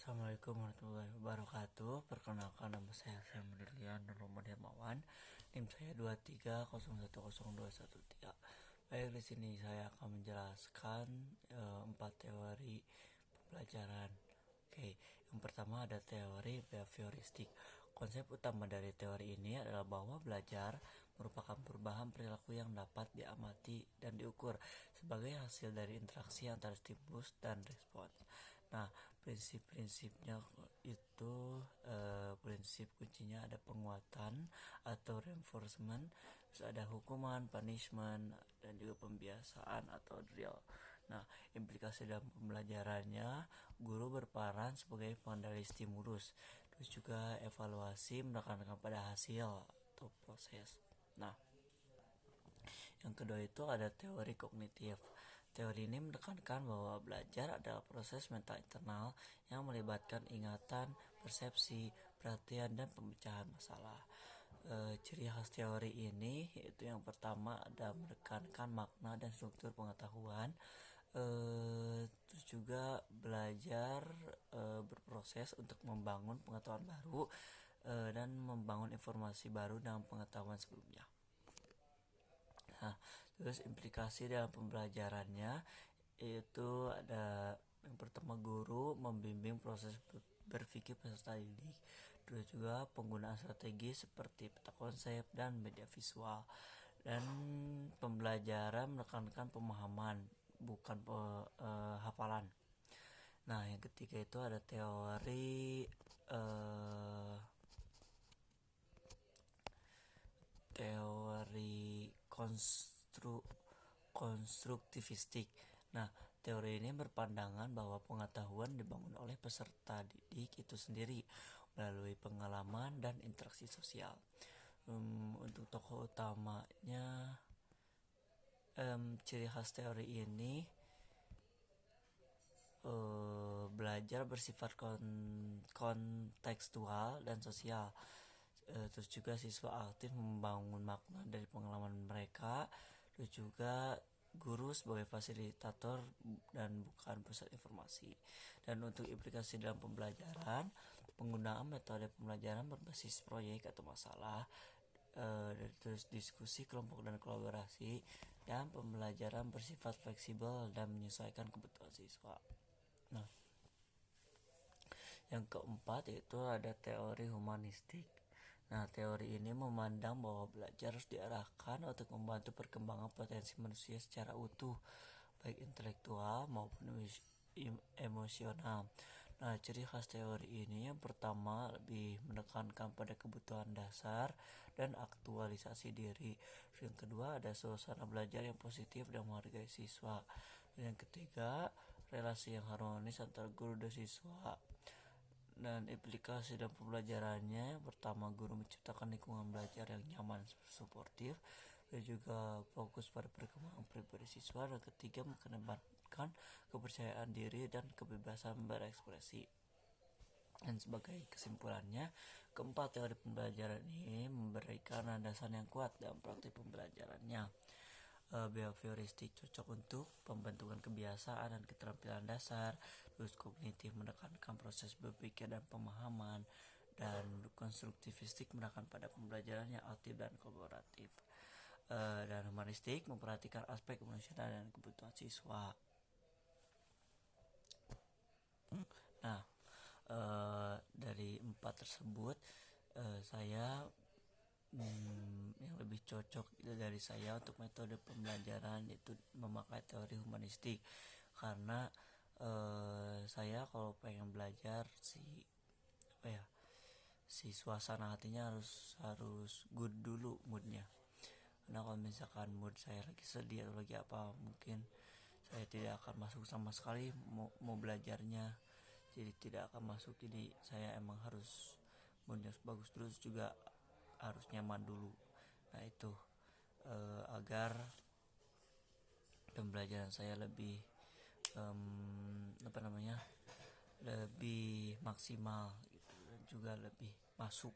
Assalamualaikum warahmatullahi wabarakatuh. Perkenalkan, nama saya Mudirlian Roman Hermawan. NIM saya 23010213. Baik, di sini saya akan menjelaskan 4 teori pembelajaran. Oke, yang pertama ada teori behavioristik. Konsep utama dari teori ini adalah bahwa belajar merupakan perubahan perilaku yang dapat diamati dan diukur sebagai hasil dari interaksi antara stimulus dan respons. Nah, prinsip-prinsipnya itu prinsip kuncinya ada penguatan atau reinforcement, terus ada hukuman, punishment, dan juga pembiasaan atau drill. Nah, implikasi dalam pembelajarannya, guru berperan sebagai pengendali stimulus, terus juga evaluasi menekankan pada hasil atau proses. Nah, yang kedua itu ada teori kognitif. Teori ini menekankan bahwa belajar adalah proses mental internal yang melibatkan ingatan, persepsi, perhatian, dan pemecahan masalah. Ciri khas teori ini yaitu yang pertama ada menekankan makna dan struktur pengetahuan. Terus juga belajar berproses untuk membangun pengetahuan baru dan membangun informasi baru dalam pengetahuan sebelumnya. Nah, terus implikasi dalam pembelajarannya itu ada yang pertama, guru membimbing proses berpikir peserta didik. Terus juga penggunaan strategi seperti peta konsep dan media visual. Dan pembelajaran menekankan pemahaman, bukan hafalan. Nah, yang ketiga itu ada teori konstruktivistik. Nah, teori ini berpandangan bahwa pengetahuan dibangun oleh peserta didik itu sendiri melalui pengalaman dan interaksi sosial. Untuk tokoh utamanya, ciri khas teori ini belajar bersifat kontekstual dan sosial. Terus juga siswa aktif membangun makna dari pengalaman mereka. Terus juga guru sebagai fasilitator dan bukan pusat informasi. Dan untuk implikasi dalam pembelajaran, penggunaan metode pembelajaran berbasis proyek atau masalah, terus diskusi kelompok dan kolaborasi, dan pembelajaran bersifat fleksibel dan menyesuaikan kebutuhan siswa. Nah, yang keempat yaitu ada teori humanistik. Nah, teori ini memandang bahwa belajar harus diarahkan untuk membantu perkembangan potensi manusia secara utuh, baik intelektual maupun emosional. Nah, ciri khas teori ini yang pertama lebih menekankan pada kebutuhan dasar dan aktualisasi diri. Yang kedua ada suasana belajar yang positif dan menghargai siswa. Dan yang ketiga, relasi yang harmonis antara guru dan siswa. Dan implikasi dalam pembelajarannya, yang pertama, guru menciptakan lingkungan belajar yang nyaman, suportif, dan juga fokus pada perkembangan pribadi siswa. Dan ketiga, mengedepankan kepercayaan diri dan kebebasan berekspresi. Dan sebagai kesimpulannya, keempat teori pembelajaran ini memberikan landasan yang kuat dalam praktik pembelajarannya. Behavioristik cocok untuk pembentukan kebiasaan dan keterampilan dasar. Terus kognitif menekankan proses berpikir dan pemahaman. Dan konstruktivistik menekankan pada pembelajaran yang aktif dan kolaboratif. Dan humanistik memperhatikan aspek emosional dan kebutuhan siswa. Nah, dari empat tersebut, saya yang lebih cocok dari saya untuk metode pembelajaran itu memakai teori humanistik, karena saya kalau pengen belajar si suasana hatinya harus good dulu moodnya. Karena kalau misalkan mood saya lagi sedih atau lagi apa, mungkin saya tidak akan masuk sama sekali mau belajarnya, jadi tidak akan masuk. Jadi saya emang harus moodnya bagus, terus juga harus nyaman dulu. Nah, itu agar pembelajaran saya lebih lebih maksimal gitu, dan juga lebih masuk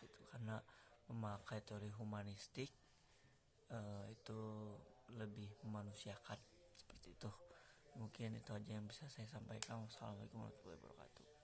gitu. Karena memakai teori humanistik itu lebih memanusiakan, seperti itu. Mungkin itu aja yang bisa saya sampaikan. Wassalamualaikum warahmatullahi wabarakatuh.